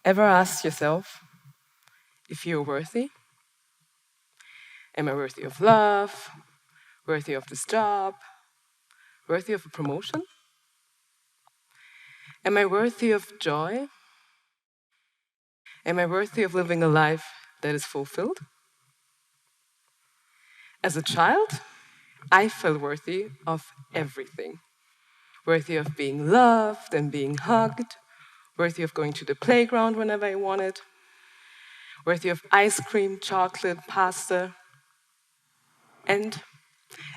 Ever ask yourself if you're worthy? Am I worthy of love? Worthy of this job? Worthy of a promotion? Am I worthy of joy? Am I worthy of living a life that is fulfilled? As a child, I felt worthy of everything. Worthy of being loved and being hugged, worthy of going to the playground whenever I wanted, worthy of ice cream, chocolate, pasta. And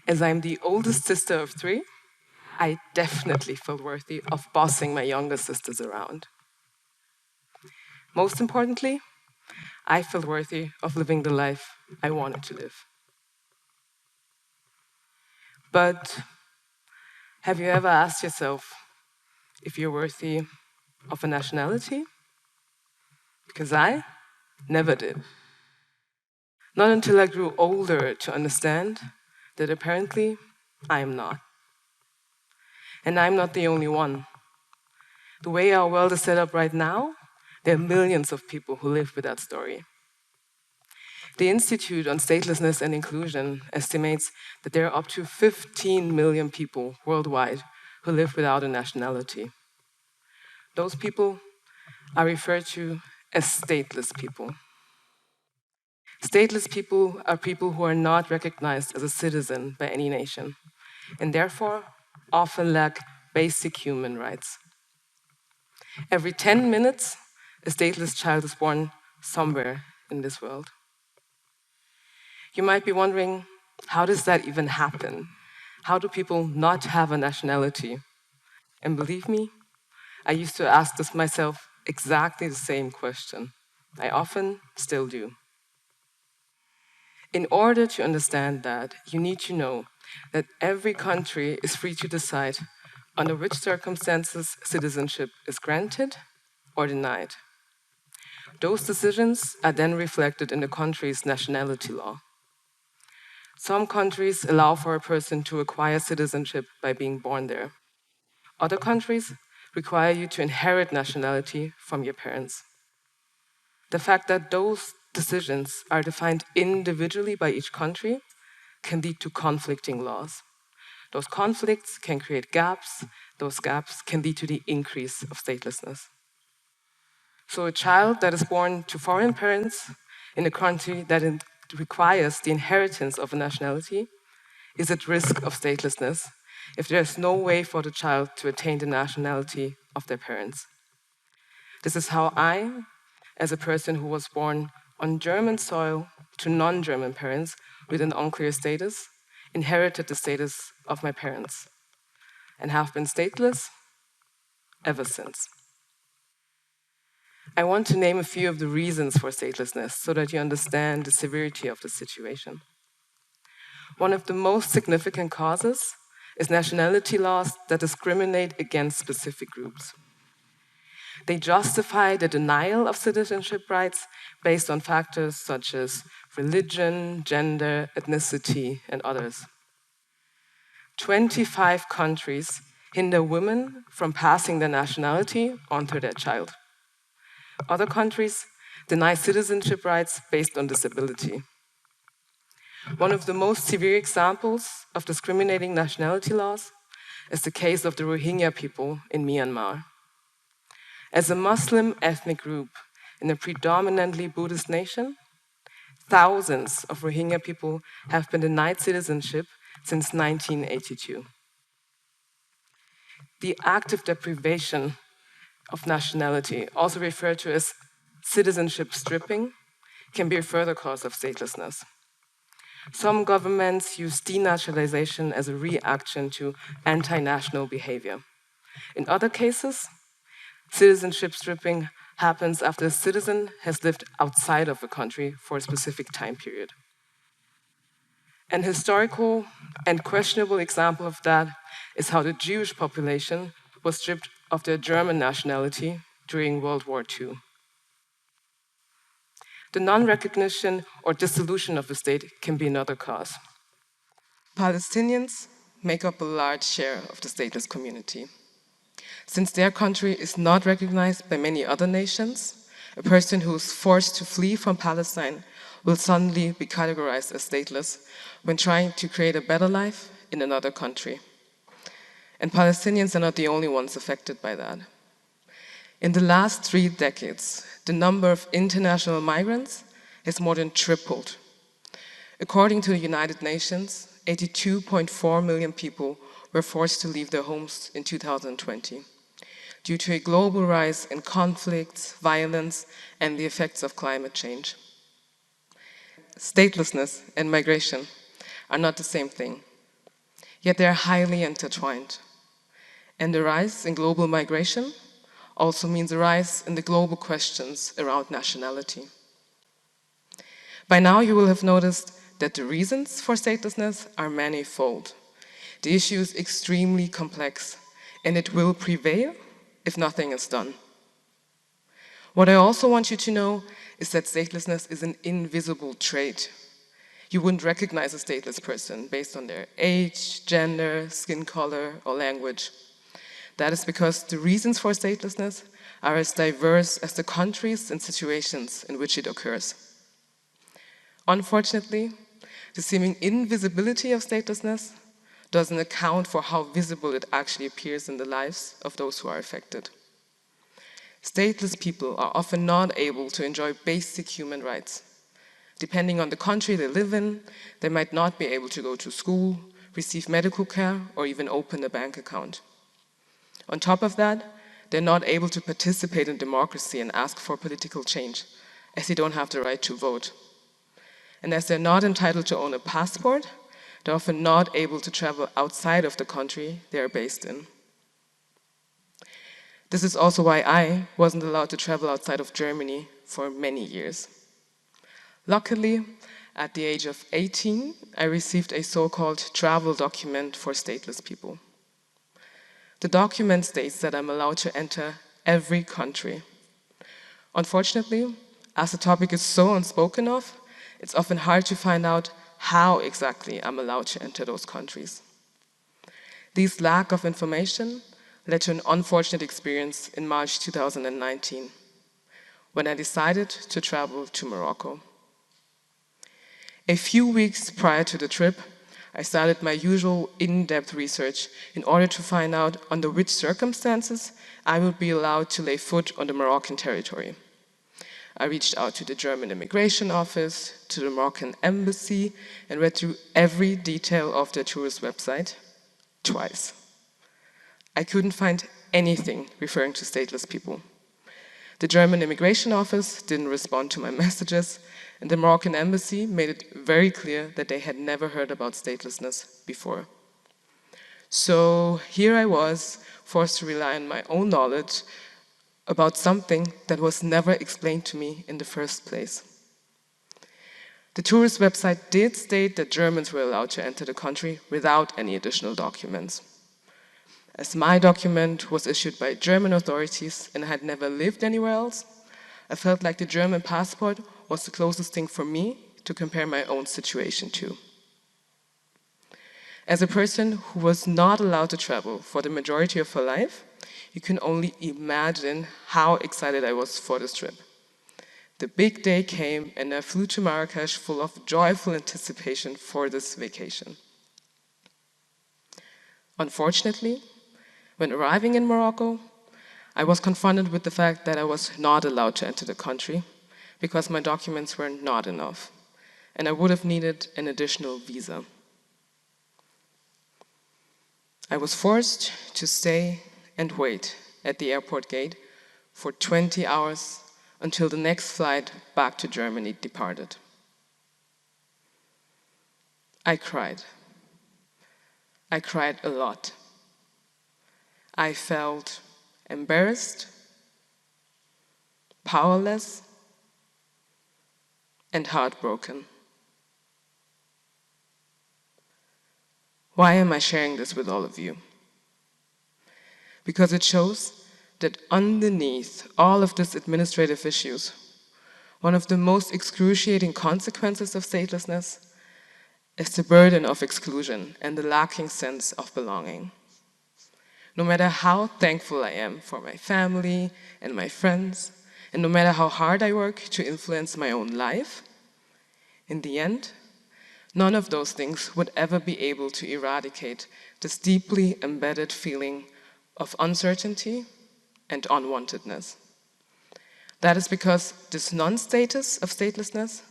as I'm the oldest sister of 3, I definitely felt worthy of bossing my younger sisters around. Most importantly, I felt worthy of living the life I wanted to live. But have you ever asked yourself if you're worthy of a nationality? Because I never did. Not until I grew older to understand that apparently I am not. And I'm not the only one. The way our world is set up right now, there are millions of people who live with that story. The Institute on Statelessness and Inclusion estimates that there are up to 15 million people worldwide who live without a nationality. Those people are referred to as stateless people. Stateless people are people who are not recognized as a citizen by any nation, and therefore often lack basic human rights. Every 10 minutes, a stateless child is born somewhere in this world. You might be wondering, how does that even happen? How do people not have a nationality? And believe me, I used to ask this myself exactly the same question. I often still do. In order to understand that, you need to know that every country is free to decide under which circumstances citizenship is granted or denied. Those decisions are then reflected in the country's nationality law. Some countries allow for a person to acquire citizenship by being born there. Other countries require you to inherit nationality from your parents. The fact that those decisions are defined individually by each country can lead to conflicting laws. Those conflicts can create gaps. Those gaps can lead to the increase of statelessness. So a child that is born to foreign parents in a country that requires the inheritance of a nationality is at risk of statelessness if there's no way for the child to attain the nationality of their parents. This is how I, as a person who was born on German soil to non-German parents with an unclear status, inherited the status of my parents and have been stateless ever since. I want to name a few of the reasons for statelessness so that you understand the severity of the situation. One of the most significant causes is nationality laws that discriminate against specific groups. They justify the denial of citizenship rights based on factors such as religion, gender, ethnicity, and others. 25 countries hinder women from passing their nationality onto their child. Other countries deny citizenship rights based on disability. One of the most severe examples of discriminating nationality laws is the case of the Rohingya people in Myanmar. As a Muslim ethnic group in a predominantly Buddhist nation, thousands of Rohingya people have been denied citizenship since 1982. The active deprivation of nationality, also referred to as citizenship stripping, can be a further cause of statelessness. Some governments use denaturalization as a reaction to anti-national behavior. In other cases, citizenship stripping happens after a citizen has lived outside of a country for a specific time period. An historical and questionable example of that is how the Jewish population was stripped of their German nationality during World War II. The non-recognition or dissolution of the state can be another cause. Palestinians make up a large share of the stateless community. Since their country is not recognized by many other nations, A person who is forced to flee from Palestine will suddenly be categorized as stateless when trying to create a better life in another country. And Palestinians are not the only ones affected by that. In the last 3 decades, the number of international migrants has more than tripled. According to the United Nations, 82.4 million people were forced to leave their homes in 2020 due to a global rise in conflicts, violence, and the effects of climate change. Statelessness and migration are not the same thing, yet they are highly intertwined. And the rise in global migration also means a rise in the global questions around nationality. By now, you will have noticed that the reasons for statelessness are manifold. The issue is extremely complex, and it will prevail if nothing is done. What I also want you to know is that statelessness is an invisible trait. You wouldn't recognize a stateless person based on their age, gender, skin color, or language. That is because the reasons for statelessness are as diverse as the countries and situations in which it occurs. Unfortunately, the seeming invisibility of statelessness doesn't account for how visible it actually appears in the lives of those who are affected. Stateless people are often not able to enjoy basic human rights. Depending on the country they live in, they might not be able to go to school, receive medical care, or even open a bank account. On top of that, they're not able to participate in democracy and ask for political change, as they don't have the right to vote. And as they're not entitled to own a passport, they're often not able to travel outside of the country they are based in. This is also why I wasn't allowed to travel outside of Germany for many years. Luckily, at the age of 18, I received a so-called travel document for stateless people. The document states that I'm allowed to enter every country. Unfortunately, as the topic is so unspoken of, it's often hard to find out how exactly I'm allowed to enter those countries. This lack of information led to an unfortunate experience in March 2019, when I decided to travel to Morocco. A few weeks prior to the trip, I started my usual in-depth research in order to find out under which circumstances I would be allowed to lay foot on the Moroccan territory. I reached out to the German immigration office, to the Moroccan embassy, and read through every detail of their tourist website twice. I couldn't find anything referring to stateless people. The German immigration office didn't respond to my messages, and the Moroccan embassy made it very clear that they had never heard about statelessness before. So here I was, forced to rely on my own knowledge about something that was never explained to me in the first place. The tourist website did state that Germans were allowed to enter the country without any additional documents. As my document was issued by German authorities and I had never lived anywhere else, I felt like the German passport was the closest thing for me to compare my own situation to. As a person who was not allowed to travel for the majority of her life, you can only imagine how excited I was for this trip. The big day came and I flew to Marrakesh full of joyful anticipation for this vacation. Unfortunately, when arriving in Morocco, I was confronted with the fact that I was not allowed to enter the country because my documents were not enough, and I would have needed an additional visa. I was forced to stay and wait at the airport gate for 20 hours until the next flight back to Germany departed. I cried. I cried a lot. I felt embarrassed, powerless, and heartbroken. Why am I sharing this with all of you? Because it shows that underneath all of these administrative issues, one of the most excruciating consequences of statelessness is the burden of exclusion and the lacking sense of belonging. No matter how thankful I am for my family and my friends, And no matter how hard I work to influence my own life, in the end, none of those things would ever be able to eradicate this deeply embedded feeling of uncertainty and unwantedness. That is because this non-status of statelessness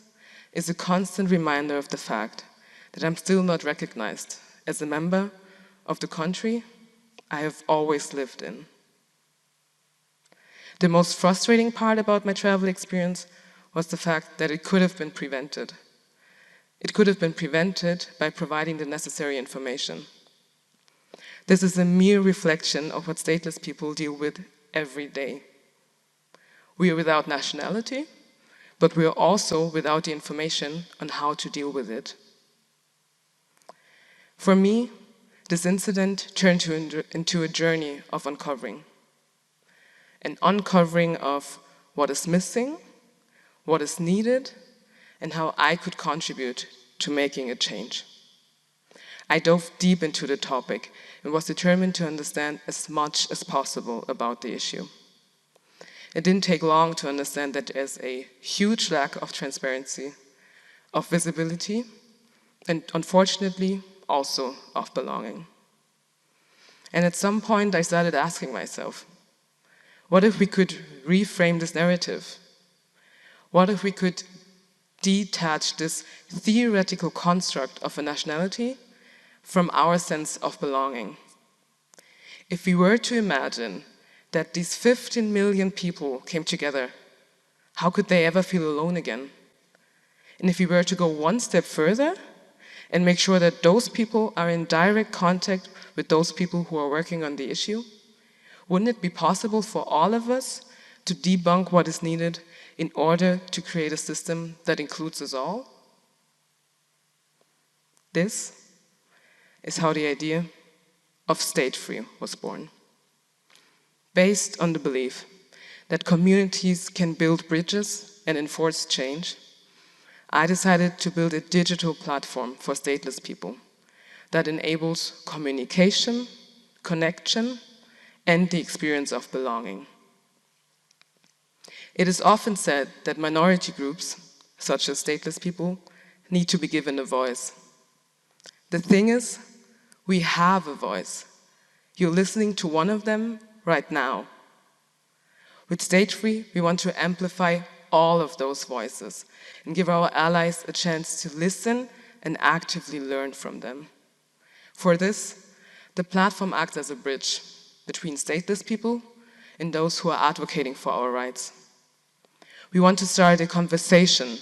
is a constant reminder of the fact that I'm still not recognized as a member of the country I have always lived in. The most frustrating part about my travel experience was the fact that it could have been prevented. It could have been prevented by providing the necessary information. This is a mere reflection of what stateless people deal with every day. We are without nationality, but we are also without the information on how to deal with it. For me, this incident turned into a journey of uncovering. An uncovering of what is missing, what is needed, and how I could contribute to making a change. I dove deep into the topic and was determined to understand as much as possible about the issue. It didn't take long to understand that there's a huge lack of transparency, of visibility, and unfortunately, also of belonging. And at some point, I started asking myself, what if we could reframe this narrative? What if we could detach this theoretical construct of a nationality from our sense of belonging? If we were to imagine that these 15 million people came together, how could they ever feel alone again? And if we were to go one step further and make sure that those people are in direct contact with those people who are working on the issue, wouldn't it be possible for all of us to debunk what is needed in order to create a system that includes us all? This is how the idea of Statefree was born. Based on the belief that communities can build bridges and enforce change, I decided to build a digital platform for stateless people that enables communication, connection, and the experience of belonging. It is often said that minority groups, such as stateless people, need to be given a voice. The thing is, we have a voice. You're listening to one of them right now. With Statefree, we want to amplify all of those voices and give our allies a chance to listen and actively learn from them. For this, the platform acts as a bridge between stateless people and those who are advocating for our rights. We want to start a conversation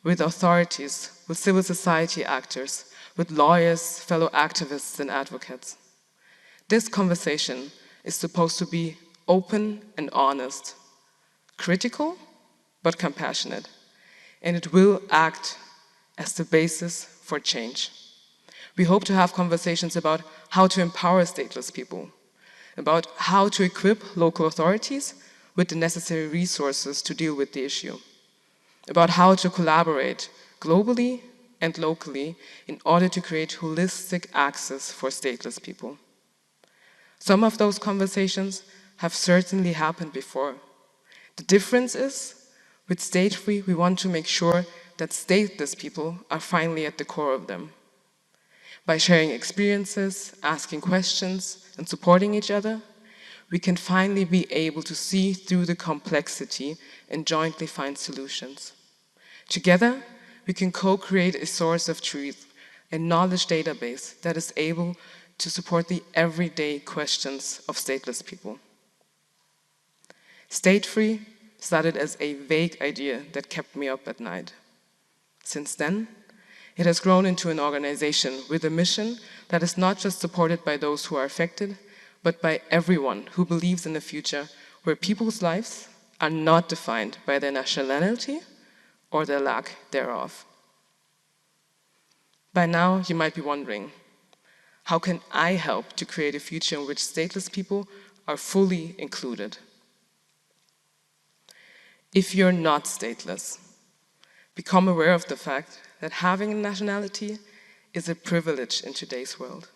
with authorities, with civil society actors, with lawyers, fellow activists, and advocates. This conversation is supposed to be open and honest, critical but compassionate, and it will act as the basis for change. We hope to have conversations about how to empower stateless people, about how to equip local authorities with the necessary resources to deal with the issue, about how to collaborate globally and locally in order to create holistic access for stateless people. Some of those conversations have certainly happened before. The difference is, with Statefree, we want to make sure that stateless people are finally at the core of them. By sharing experiences, asking questions, and supporting each other, we can finally be able to see through the complexity and jointly find solutions. Together, we can co-create a source of truth, a knowledge database that is able to support the everyday questions of stateless people. Statefree started as a vague idea that kept me up at night. Since then, it has grown into an organization with a mission that is not just supported by those who are affected, but by everyone who believes in a future where people's lives are not defined by their nationality or their lack thereof. By now, you might be wondering, how can I help to create a future in which stateless people are fully included? If you're not stateless, become aware of the fact that having a nationality is a privilege in today's world.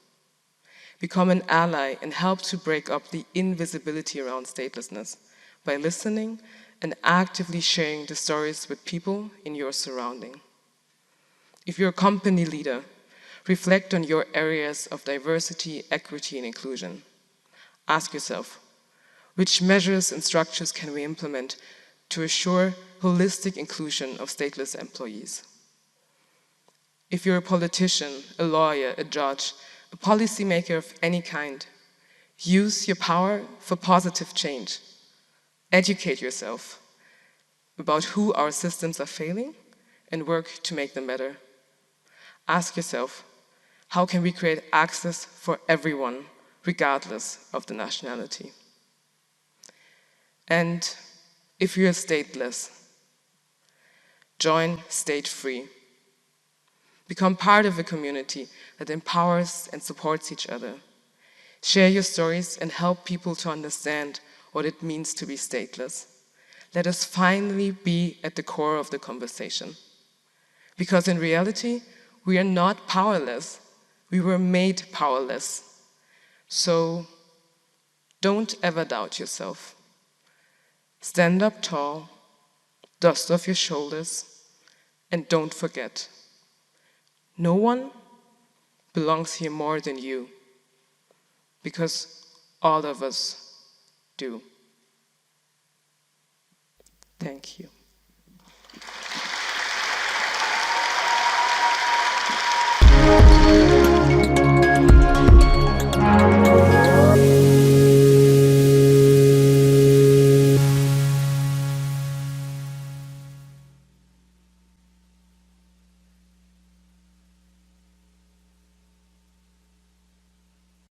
Become an ally and help to break up the invisibility around statelessness by listening and actively sharing the stories with people in your surrounding. If you're a company leader, reflect on your areas of diversity, equity, and inclusion. Ask yourself, which measures and structures can we implement to assure holistic inclusion of stateless employees? If you're a politician, a lawyer, a judge, a policymaker of any kind, use your power for positive change. Educate yourself about who our systems are failing and work to make them better. Ask yourself, how can we create access for everyone, regardless of the nationality? And if you're stateless, join Statefree. Become part of a community that empowers and supports each other. Share your stories and help people to understand what it means to be stateless. Let us finally be at the core of the conversation. Because in reality, we are not powerless. We were made powerless. So don't ever doubt yourself. Stand up tall, dust off your shoulders, and don't forget, no one belongs here more than you, because all of us do. Thank you.